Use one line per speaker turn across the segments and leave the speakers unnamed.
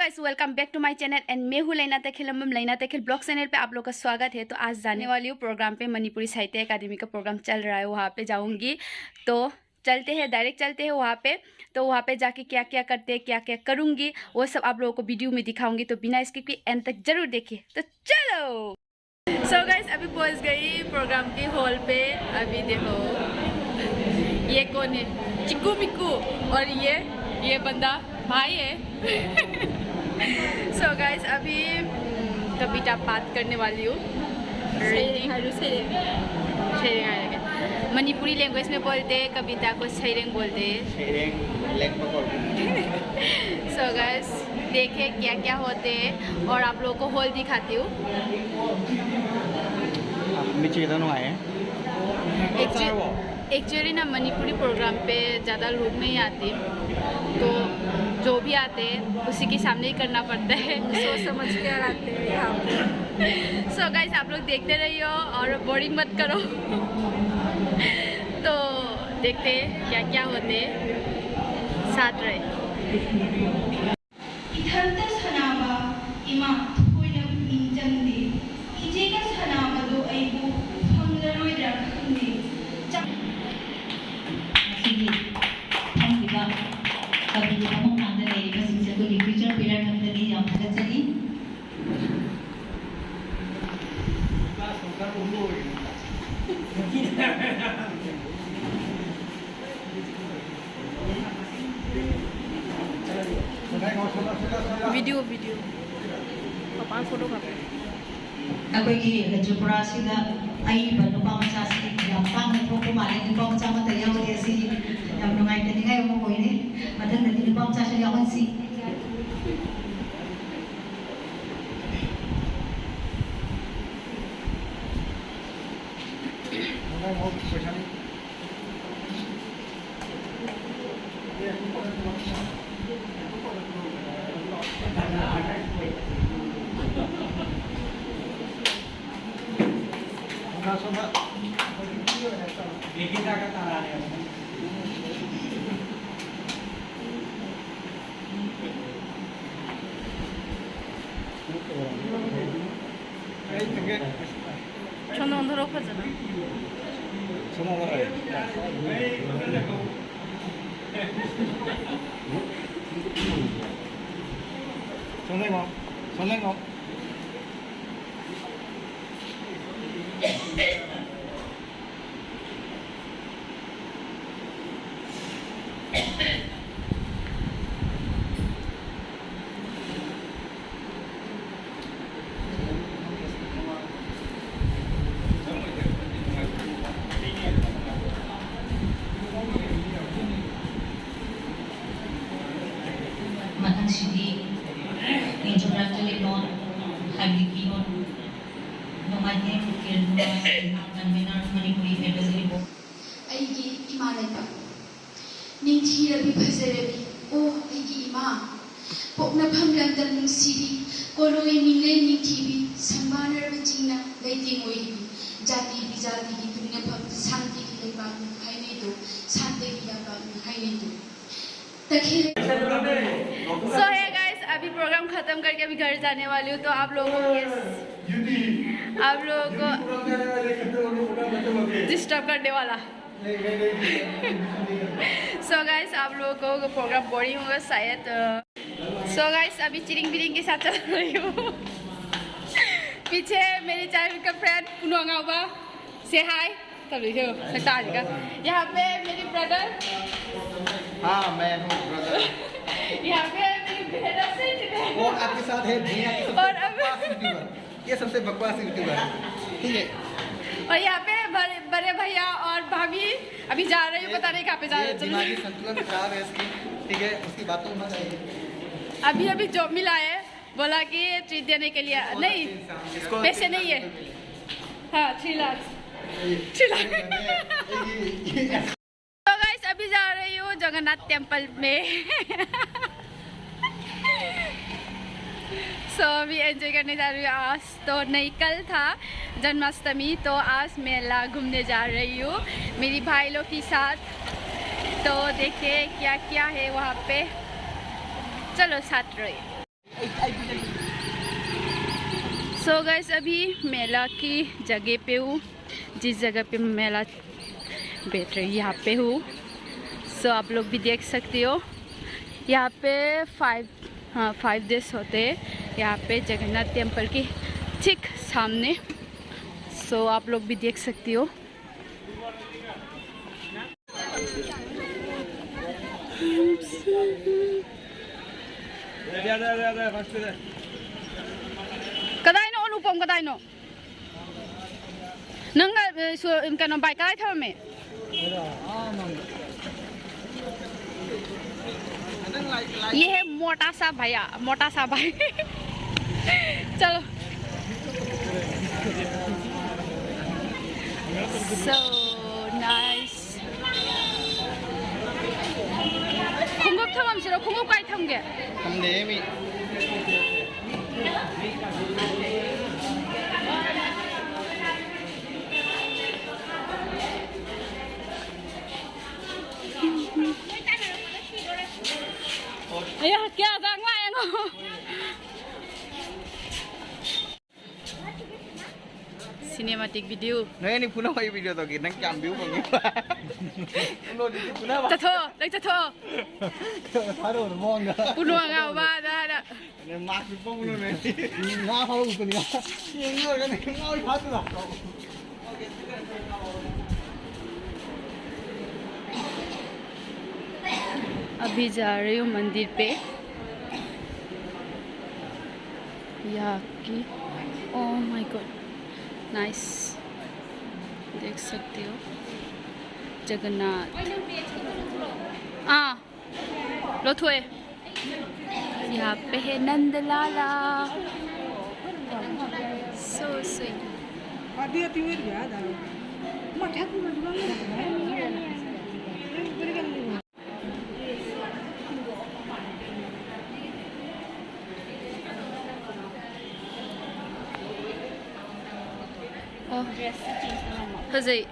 Guys welcome back to my channel and मैं हूँ लेना तखेल। लेना तखेल ब्लॉग चैनल पे आप लोग का स्वागत है। तो आज जाने वाली हूँ प्रोग्राम पे, मणिपुरी साहित्य अकादमी का प्रोग्राम चल रहा है, वहाँ पे जाऊँगी। तो चलते हैं, डायरेक्ट चलते हैं वहाँ पे। तो वहाँ पे जाके क्या क्या करते हैं, क्या क्या करूँगी, वो सब आप लोगों को वीडियो में दिखाऊंगी। तो बिना स्किप के एंड तक जरूर देखिए। तो चलो। सो गाइस अभी पहुँच गई प्रोग्राम के हॉल पे। अभी देखो ये कौन है, चिक्कू मिक्कू, और ये बंदा भाई है। सो गाइस अभी कविता बात करने वाली हूँ। मणिपुरी लैंग्वेज में बोलते हैं कविता को, छैरेंग बोलते हैं। सो गाइस देखें क्या क्या होते हैं और आप लोगों को हॉल दिखाती हूँ। एक्चुअली ना मणिपुरी प्रोग्राम पे ज़्यादा लोग नहीं आते, तो जो भी आते हैं उसी के सामने ही करना पड़ता है। सोच समझ के आते हैं यहाँ पे। सो गाइस आप लोग देखते रहिए और बोरिंग मत करो। तो देखते हैं क्या क्या होते हैं, साथ रहे। वीडियो पापा फोटो खाते
अखोगी हजुपुरा सिगा आई बनुपा मचासी याम पांग थोको माले नुपा मचा मत याव देसी याम नुंगाई तनी गाय मो कोइने मथन नदी नुपा मचासी यावन सी
저는 오늘록 하잖아.
선생님.
matang sidi introductory note hagiki note nomade mukil naminar manipuri hebazili bo
aigi ima laipa ningthirabi phazarabi o aigi ima pokna phamlandam nungsiri koloi minglei ningthibi sambanar chingna leiting oibi jati bijati gi tungna pham shanti gi leiba hainai do shanti gi yaba hainai do takhel।
सो है guys अभी programme खत्म करके अभी घर जाने वाली हूँ। तो आप लोगों को डिस्टर्ब करने वाला। सो गाइस आप लोगों को प्रोग्राम बोरिंग होगा शायद। सो गाइस अभी चिरिंग बिरिंग के साथ चल रही हूँ। पीछे मेरी चाइल्ड का फ्रेंड पुनोंगा से हाय तब देखो। यहाँ पे मेरी ब्रदर,
हाँ मैं हूँ ब्रदर।
यहाँ पे मेरी बहन
वो आपके साथ है भैया की
और अब
ये सबसे बकवास यूट्यूबर है, ठीक है।
और यहाँ पे बड़े भैया और भाभी अभी जा रही हूँ, पता नहीं कहाँ पे जा रहे हैं।
दिमागी संतुलन खराब है इसकी, ठीक है, उसकी बातों में मत आइए।
अभी जॉब मिला है, बोला कि ट्रीट देने के लिए नहीं, पैसे नहीं है। हाँ 3 लाख। तो गाइस अभी जा रही हूँ जगन्नाथ टेम्पल में। सो अभी एंजॉय करने जा रही हूँ। आज तो नहीं, कल था जन्माष्टमी, तो आज मेला घूमने जा रही हूँ मेरी भाई लोग के साथ। तो देखिए क्या क्या है वहाँ पे, चलो साथ रहिए। सो गाइस अभी मेला की जगह पे हूँ, जिस जगह पे मेला बैठ रही यहाँ पे हूँ। सो आप लोग भी देख सकते हो यहाँ पे 5 डेज होते हैं यहाँ पे जगन्नाथ टेम्पल के ठीक सामने। सो आप लोग भी देख सकते हो। कदाई नो अनुपम कदाई नो नंगा इनका नो बाइक कदाई था मैं ये है मोटा सा भैया, मोटा सा भाई। चलो so nice। खुंगुप थमम सिरो खुंगुप काय थमगे
हमने भी
अया क्या गांगवा एंगो सिनेमैटिक वीडियो
नहीं पुनः वही वीडियो तो गिरना क्या व्यू होंगे
चथो लेक चथो
थारो मोंगा
पुनः गावा दा
ने मार्क पे पुनः ने ना फालो पुनः ये और ने ना हाथ ला
अभी जा रही हूँ मंदिर पे। यहाँ की ओह माय गॉड नाइस, देख सकते हो जगन्नाथ। लोथुए यहाँ पे है नंदलाला, सो स्वीट। फजई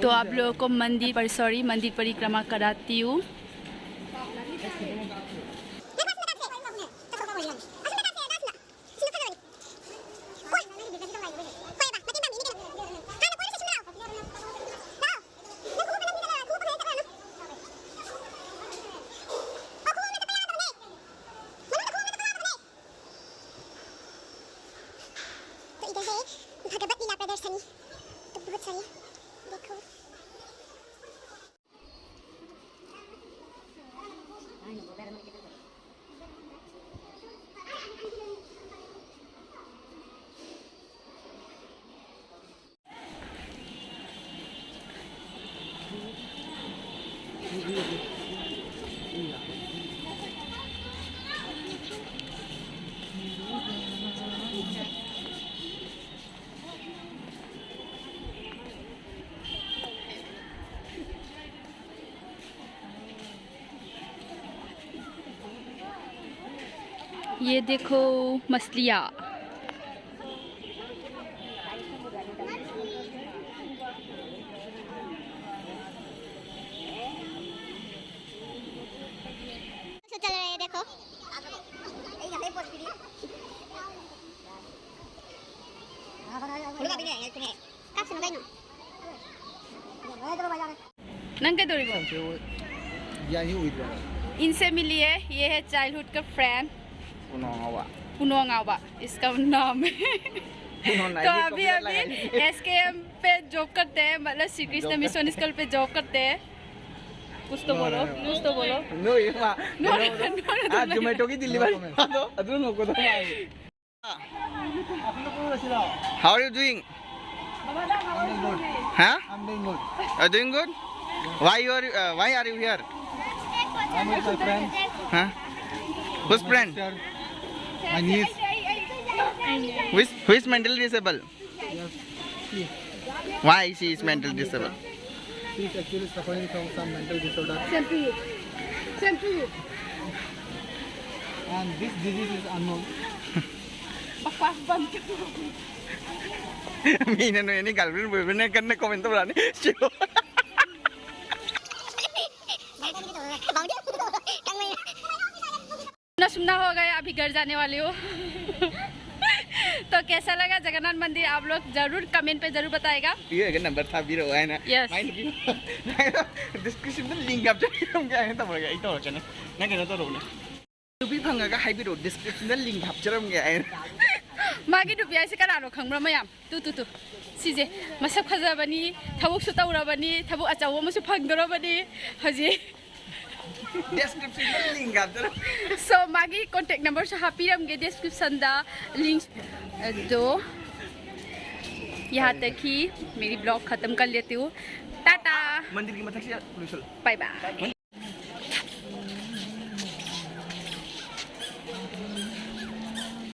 तो आप लोगों को मंदिर परिक्रमा कराती हूँ। ये देखो मछलियाँ,
चल रहे हैं देखो
नंगे दूरी
यही हुई थी
इनसे मिलिए। ये है चाइल्डहुड का फ्रेंड पुनोंगावा इसका नाम है। तो अभी SKM पे जॉब करते हैं, मतलब श्री कृष्ण मिशन स्कूल पे जॉब करते हैं। कुछ तो बोलो
नो ये नो आज जोमेटो की डिलीवरी दो अदुन नको तो How are you doing? Huh?
I'm doing good.
Are doing good? Why are you here?
I'm with my friend.
Huh? Whose friend?
My niece.
Who is mentally disabled?
Yes. She.
Why she is mentally disabled?
She is actually suffering from some mental disorder.
Same to you.
And this disease is unknown.
Mina no ini girlfriend boyfriend करने comment तो बनाने चलो
सुनना होगा, अभी घर जाने वाली हूँ। तो कैसा लगा जगन्नाथ मंदिर आप लोग जरूर कमेंट पे जरूर बताएगा।
ये है नंबर था भी है ना।
Yes.
डिस्क्रिप्शन में लिंक आप हम क्या है तब लगा इतो हो चने ना क्या तो रोने भी फंगा का हाई भी रो डिस्क्रिप्शन में लिंक आप चरम गया है
मागी दुबिया से कनानो खंग्रा मयाम तू सिजे मसक खजाबनी थबुक सु तौराबनी थबुक अचाव मसु फंगदरबनी हजे
डिस्क्रिप्शन में लिंक आप चरम
सो मागी कांटेक्ट नंबर से हापीरमगे डिस्क्रिप्शन दा लिंक तो यहाँ तक ही मेरी ब्लॉग खत्म कर लेती हूँ। टाटा
मंदिर की मत से
बाय बाय।